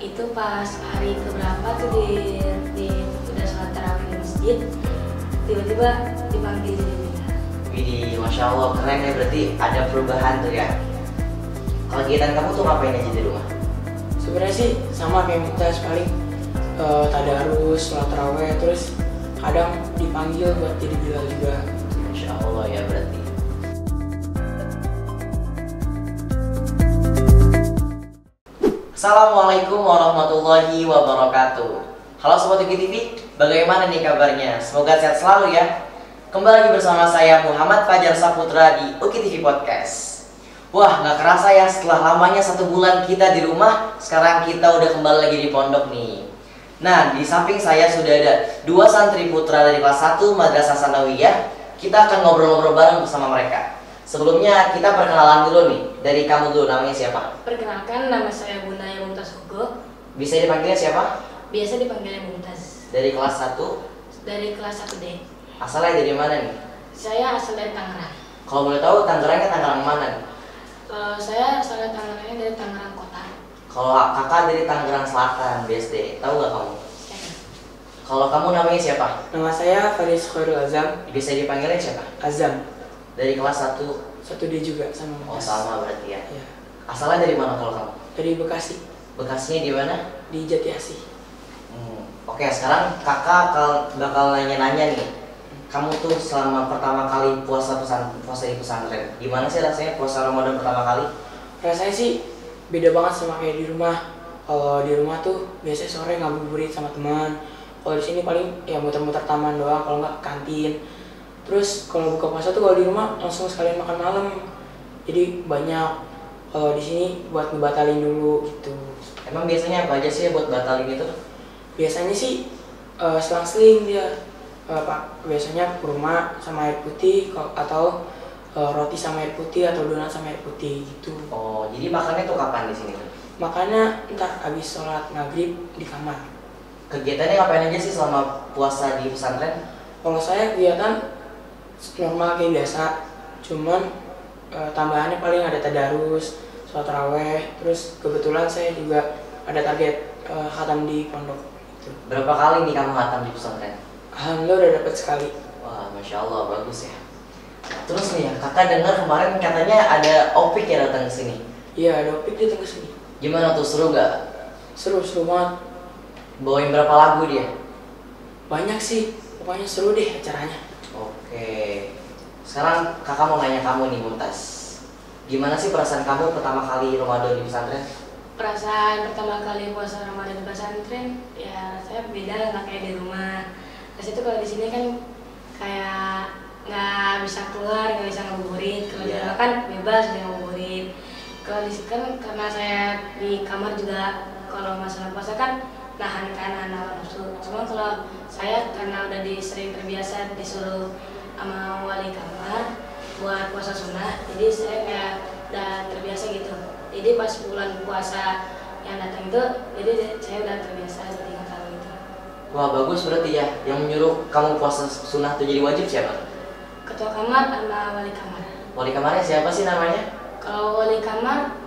itu pas hari keberapa tuh di udah sholat tarawih di masjid, tiba-tiba dipanggil jadi pindah. Widih, Masya Allah, keren ya, berarti ada perubahan tuh ya. Kalau kegiatan kamu tuh ngapain aja di rumah? Sebenarnya sih sama kayak Mumtaz, paling tadarus, sholat tarawih, terus kadang dipanggil buat jadi bilal juga. Masya Allah ya berarti. Assalamualaikum warahmatullahi wabarakatuh. Halo Sobat Uki TV, bagaimana nih kabarnya? Semoga sehat selalu ya. Kembali lagi bersama saya Muhammad Fajar Saputra di Uki TV Podcast. Wah, nggak kerasa ya, setelah lamanya 1 bulan kita di rumah, sekarang kita udah kembali lagi di pondok nih. Nah, di samping saya sudah ada 2 santri putra dari kelas 1 Madrasah Sanawiyah. Kita akan ngobrol-ngobrol bareng bersama mereka. Sebelumnya kita perkenalan dulu nih. Dari kamu dulu, namanya siapa? Perkenalkan, nama saya Bunaya Mumtaz Hugo. Bisa dipanggilnya siapa? Biasa dipanggilnya Mumtaz. Dari kelas 1. Dari kelas 1D. Asalnya dari mana nih? Saya asal dari Tangerang. Kalau boleh tahu Tangerangnya Tangerang mana nih? Saya asal Tangerangnya dari Tangerang Kota. Kalau kakak dari Tangerang Selatan, BSD. Tahu nggak kamu? Ya. Kalau kamu namanya siapa? Nama saya Faris Khairul Azam. Bisa dipanggilnya siapa? Azam. Dari kelas 1. 1D juga sama Oh, Mumtaz. sama berarti ya. Ya. Asalnya dari mana kalau kamu? Dari Bekasi, Bekasinya di mana? di Jati Asih. Oke, sekarang kakak bakal nanya-nanya nih. Kamu tuh selama pertama kali puasa di pesantren, gimana sih rasanya puasa Ramadan pertama kali? Rasanya sih beda banget sama kayak di rumah. Kalau di rumah tuh biasanya sore ngabuburit sama teman. Kalau di sini paling ya muter-muter taman doang, kalau nggak kantin. Terus kalau buka puasa tuh kalau di rumah langsung sekalian makan malam. Jadi banyak. Kalau di sini buat ngebatalin dulu gitu. Emang biasanya apa aja sih buat batalin itu? Biasanya sih selang-seling dia. Pak, biasanya kurma sama air putih atau roti sama air putih atau donat sama air putih gitu. Oh, jadi makannya tuh kapan di sini tuh? Makanya ntar habis sholat maghrib di kamar. Kegiatannya ngapain aja sih selama puasa di pesantren? Kalau saya kegiatan normal kayak biasa, cuman tambahannya paling ada tadarus, sholat tarawih, terus kebetulan saya juga ada target khatam di pondok. Gitu. Berapa kali nih kamu khatam di pesantren? Alhamdulillah udah dapat sekali. Wah, Masya Allah, bagus ya. Terus nih ya, kakak dengar kemarin katanya ada Opik yang datang ke sini. Iya, ada Opik datang ke sini. Gimana tuh, seru gak? Seru banget. Bawain berapa lagu dia? Banyak sih, pokoknya seru deh acaranya. Oke. Sekarang kakak mau nanya kamu nih, Mumtaz. Gimana sih perasaan kamu pertama kali Ramadan di pesantren? Perasaan pertama kali puasa Ramadan di pesantren, ya saya beda nggak kayak di rumah. Terus itu kalau di sini kan kayak nggak bisa keluar, nggak bisa ngabuburit. Kalau di rumah kan bebas bisa ngabuburit. Kalau di sini kan karena saya di kamar juga, kalau masalah puasa kan nahan hawa nafsu. Cuma kalau saya karena udah sering terbiasa disuruh sama wali kamar buat puasa sunnah, jadi saya kayak udah terbiasa gitu. Jadi pas bulan puasa yang datang itu, jadi saya udah terbiasa dengan hal itu. Wah, bagus berarti ya. Yang menyuruh kamu puasa sunnah itu jadi wajib siapa? Ketua kamar sama wali kamar. Wali kamarnya siapa sih namanya? Kalau wali kamar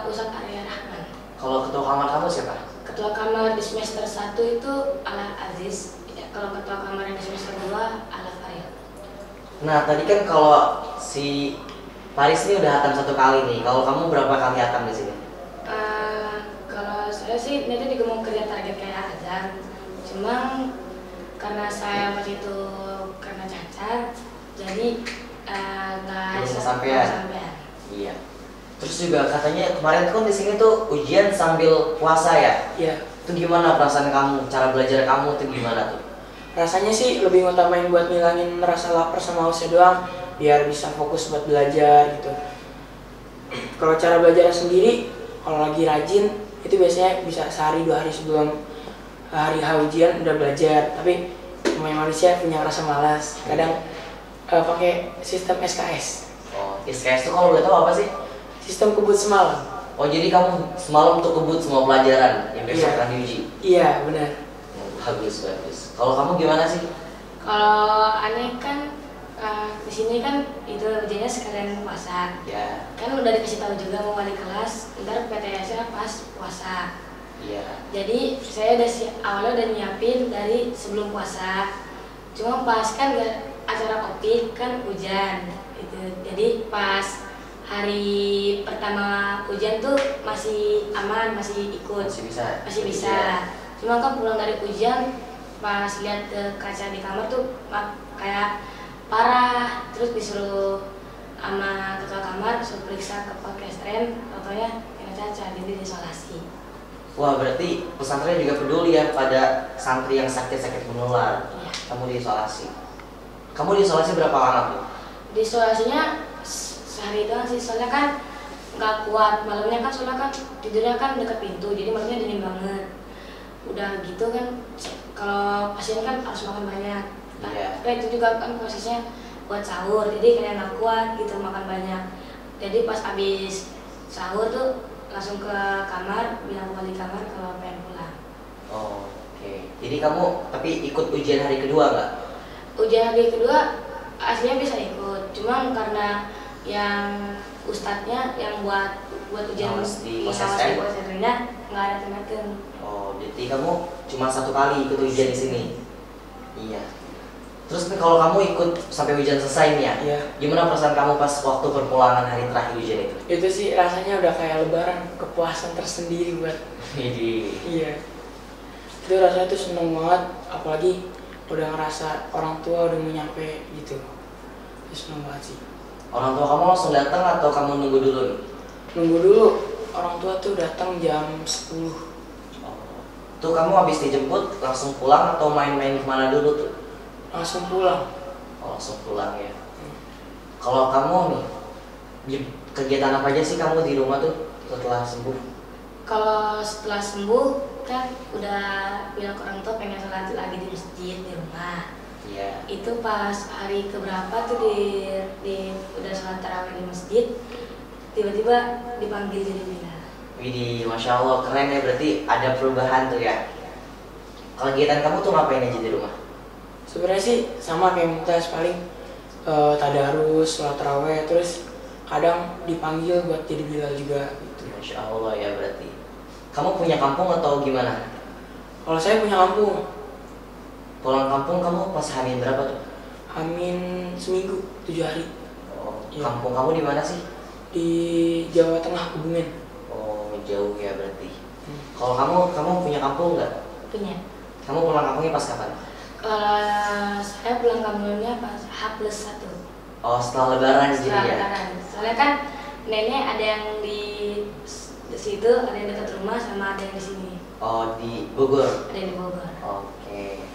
Ustadz Arya Rahman. Kalau ketua kamar kamu siapa? Ketua kamar di semester 1 itu Ala Aziz. Ya, kalau ketua kamar yang di semester 2 Ala Farid. Nah, tadi kan kalau si Paris ini udah hatam 1 kali nih. Kalau kamu berapa kali hatam di sini? Kalau saya sih nanti juga mau kerja target kayak Azan. Cuma karena saya waktu itu karena cacat, jadi nggak sampai. Iya. Terus juga katanya kemarin kan di sini tuh ujian sambil puasa ya? Iya. Itu gimana perasaan kamu? Cara belajar kamu tuh gimana tuh? Rasanya sih lebih ngutamain buat ngilangin rasa lapar sama hausnya doang, biar bisa fokus buat belajar gitu. Kalau cara belajar sendiri, kalau lagi rajin itu biasanya bisa sehari 2 hari sebelum hari ujian udah belajar. Tapi namanya manusia punya rasa malas, kadang pakai sistem SKS. Oh, SKS tuh kalau boleh tahu apa sih? Sistem kebut semalam. Oh, jadi kamu semalam tuh kebut semua pelajaran yang besok akan diuji? Iya, benar. Bagus. Kalau kamu gimana sih? Kalau aneh kan di sini kan itu ujiannya sekalian puasa. Ya. Kan udah dikasih tahu juga sama wali kelas, ntar PTS-nya pas puasa. Iya. Jadi saya awalnya udah nyiapin dari sebelum puasa. Cuma pas kan acara kopi kan hujan gitu. Jadi pas hari pertama hujan tuh masih aman, masih ikut, masih bisa. Cuma kan pulang dari hujan, pas lihat ke kaca di kamar tuh kayak parah. Terus disuruh sama kakak kamar suruh periksa ke pesantren, katanya kena cacar, jadi diisolasi. Wah, berarti pesantren juga peduli ya pada santri yang sakit-sakit menular. Iya. Kamu diisolasi. Kamu diisolasi berapa lama tuh? Diisolasinya sehari doang sih, soalnya kan nggak kuat. Malamnya kan soalnya kan tidurnya kan dekat pintu, jadi malamnya dingin banget. Udah gitu kan, kalau pasien kan harus makan banyak. Iya. Nah, itu juga kan prosesnya buat sahur, jadi kayak nggak kuat gitu makan banyak. Jadi pas habis sahur tuh langsung ke kamar, bilang balik kamar kalau pengen pulang. Oh, oke. Jadi kamu tapi ikut ujian hari kedua nggak? Ujian hari kedua aslinya bisa ikut, cuma karena yang ustadznya yang buat ujian Di mengawasi OSSN? OSSN-nya nggak ada teman. Oh, jadi kamu cuma satu kali ikut ujian di sini. Iya. Terus nih kalau kamu ikut sampai ujian selesai nih ya, Iya. gimana perasaan kamu pas waktu perpulangan hari terakhir ujian itu? Itu sih rasanya udah kayak lebaran, kepuasan tersendiri buat. Jadi, Iya. Itu rasanya tuh seneng banget, apalagi udah ngerasa orang tua udah mau nyampe gitu. Itu seneng banget sih. orang tua kamu langsung datang atau kamu nunggu dulu nih? Nunggu dulu, orang tua tuh datang jam 10. Oh. Tuh kamu habis dijemput langsung pulang atau main-main kemana dulu tuh? Langsung pulang. Oh, langsung pulang ya. Kalau kamu nih, kegiatan apa aja sih kamu di rumah tuh setelah sembuh? Kalau setelah sembuh kan udah bilang ke orang tua pengen sholat lagi di masjid di rumah. Iya. Itu pas hari keberapa tuh udah sholat tarawih di masjid, tiba-tiba dipanggil jadi bilal. Widih, Masya Allah, keren ya, berarti ada perubahan tuh ya. Kegiatan kamu tuh ngapain aja di rumah? Sebenarnya sih sama kayak Mumtaz, paling tadarus, sholat taraweh, terus kadang dipanggil buat jadi bilal juga gitu. Masya Allah ya berarti. Kamu punya kampung atau gimana? Kalau saya punya kampung, Pulang kampung kamu pas hamil berapa tuh? Amin seminggu, 7 hari. Oh, Iya. kampung kamu di mana sih? Di Jawa Tengah, Kebumen. Oh, jauh ya berarti. Kalau kamu punya kampung nggak? Punya. Kamu pulang kampungnya pas kapan? Kalau saya pulang kampungnya pas H+1. Oh, setelah Lebaran jadi Setelah ya? Lebaran. Soalnya kan nenek ada yang di situ, ada yang dekat rumah, sama ada yang di sini. Oh, di Bogor. Ada yang di Bogor. Oke.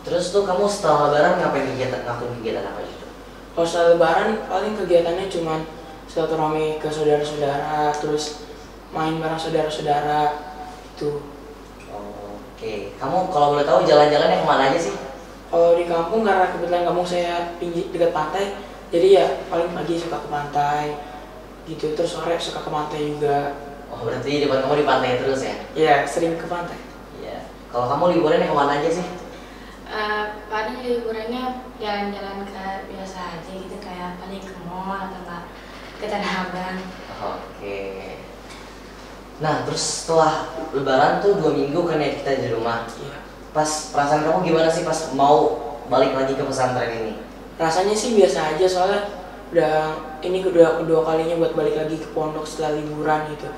Terus tuh kamu setelah Lebaran ngapain ngelakuin kegiatan apa gitu? Kalau setelah Lebaran paling kegiatannya cuman silaturahmi ke saudara-saudara, terus main bareng saudara-saudara itu. Oke. Kamu kalau boleh tahu jalan-jalannya kemana aja sih? Kalau di kampung karena kebetulan kampung saya dekat pantai, jadi ya paling pagi suka ke pantai gitu, terus sore suka ke pantai juga. Oh, berarti depan kamu di pantai terus ya? Iya, sering ke pantai. Iya. Kalau kamu liburannya kemana aja sih? Paling liburannya jalan-jalan ke biasa aja gitu, kayak paling ke mall atau enggak ke Tanah Abang. Oke. Nah, terus setelah Lebaran tuh 2 minggu kan ya kita di rumah. Iya. Pas perasaan kamu gimana sih pas mau balik lagi ke pesantren ini? Rasanya sih biasa aja, soalnya ini kedua kalinya buat balik lagi ke pondok setelah liburan gitu.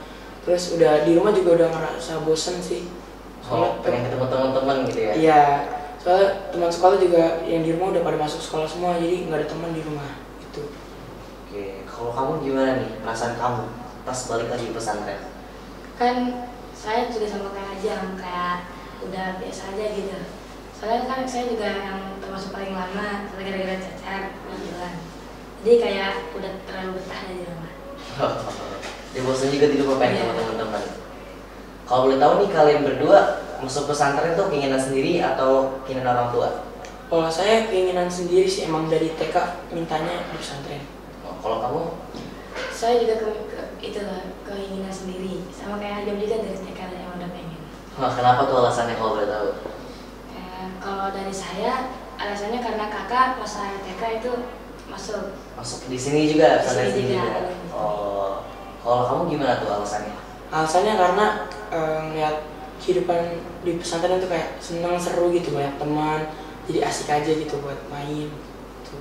Terus udah di rumah juga udah ngerasa bosen sih. Oh, pengen ketemu teman-teman gitu ya? Iya, soalnya teman sekolah juga yang di rumah udah pada masuk sekolah semua, jadi nggak ada teman di rumah gitu. Oke, kalau kamu gimana nih perasaan kamu pas balik lagi ke pesantren? Kan saya juga sama kayak Ajam, kayak udah biasa aja gitu. Soalnya kan saya juga yang termasuk paling lama, soalnya gara-gara cacar jalan. Jadi kayak udah terlalu betah aja di rumah. Dia bosan juga di rumah pengen Iya. sama teman-teman. Kalau boleh tahu nih kalian berdua masuk pesantren tuh keinginan sendiri atau keinginan orang tua? Kalau saya keinginan sendiri sih, emang dari TK mintanya di pesantren. Oh, kalau kamu? Saya juga keinginan sendiri, sama kayak Ajam juga dari TK yang udah pengen. Wah, kenapa tuh alasannya kalau boleh tahu? Kalau dari saya alasannya karena kakak pas saya TK itu masuk Di sini juga, Di pesantren sini sini juga. juga. Oh, kalau kamu gimana tuh alasannya? Alasannya karena ngeliat kehidupan di pesantren tuh kayak seneng, seru gitu, banyak teman, jadi asik aja gitu buat main gitu.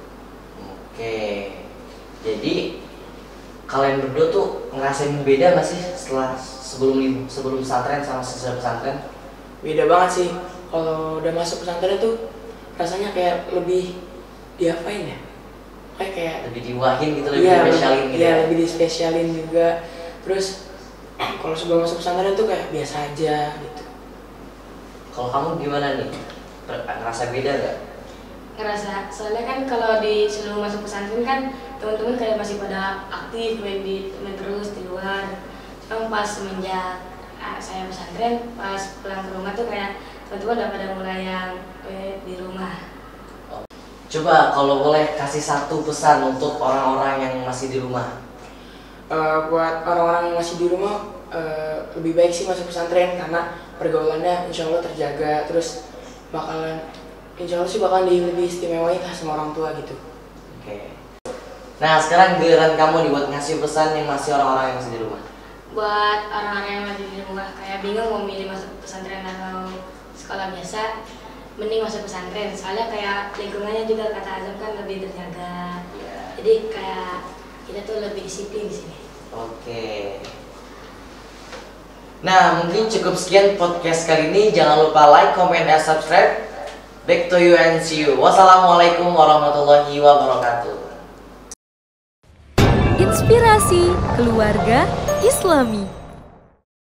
Oke, jadi kalian berdua tuh ngerasain beda nggak sih setelah sebelum pesantren sama sesudah pesantren? Beda banget sih. Kalau udah masuk pesantren tuh rasanya kayak lebih diapain ya, kayak Lebih diwahin gitu, lebih dispesialin gitu. Iya, lebih dispesialin juga. Terus kalau sebelum masuk pesantren tuh kayak biasa aja gitu. Kalau kamu gimana nih? Ngerasa beda nggak? Ngerasa, soalnya kan kalau di sebelum masuk pesantren kan teman-teman kayak masih pada aktif main terus di luar. Cuma pas semenjak saya pesantren, pas pulang ke rumah tuh kayak teman-teman udah pada mulai yang di rumah. Coba kalau boleh kasih satu pesan untuk orang-orang yang masih di rumah. Buat orang-orang yang masih di rumah, lebih baik sih masuk pesantren karena pergaulannya insya Allah terjaga, terus insya Allah sih bakalan lebih istimewain lah sama orang tua gitu. Oke. Nah sekarang giliran kamu nih buat ngasih pesan yang masih orang-orang yang masih di rumah. Buat orang-orang yang masih di rumah kayak bingung mau milih masuk pesantren atau sekolah biasa, mending masuk pesantren. Soalnya kayak lingkungannya juga kata Azam kan lebih terjaga. Jadi kayak kita tuh lebih disiplin di sini. Oke. Nah mungkin cukup sekian podcast kali ini. Jangan lupa like, comment, dan subscribe. Back to you and see you. Wassalamualaikum warahmatullahi wabarakatuh. Inspirasi Keluarga Islami.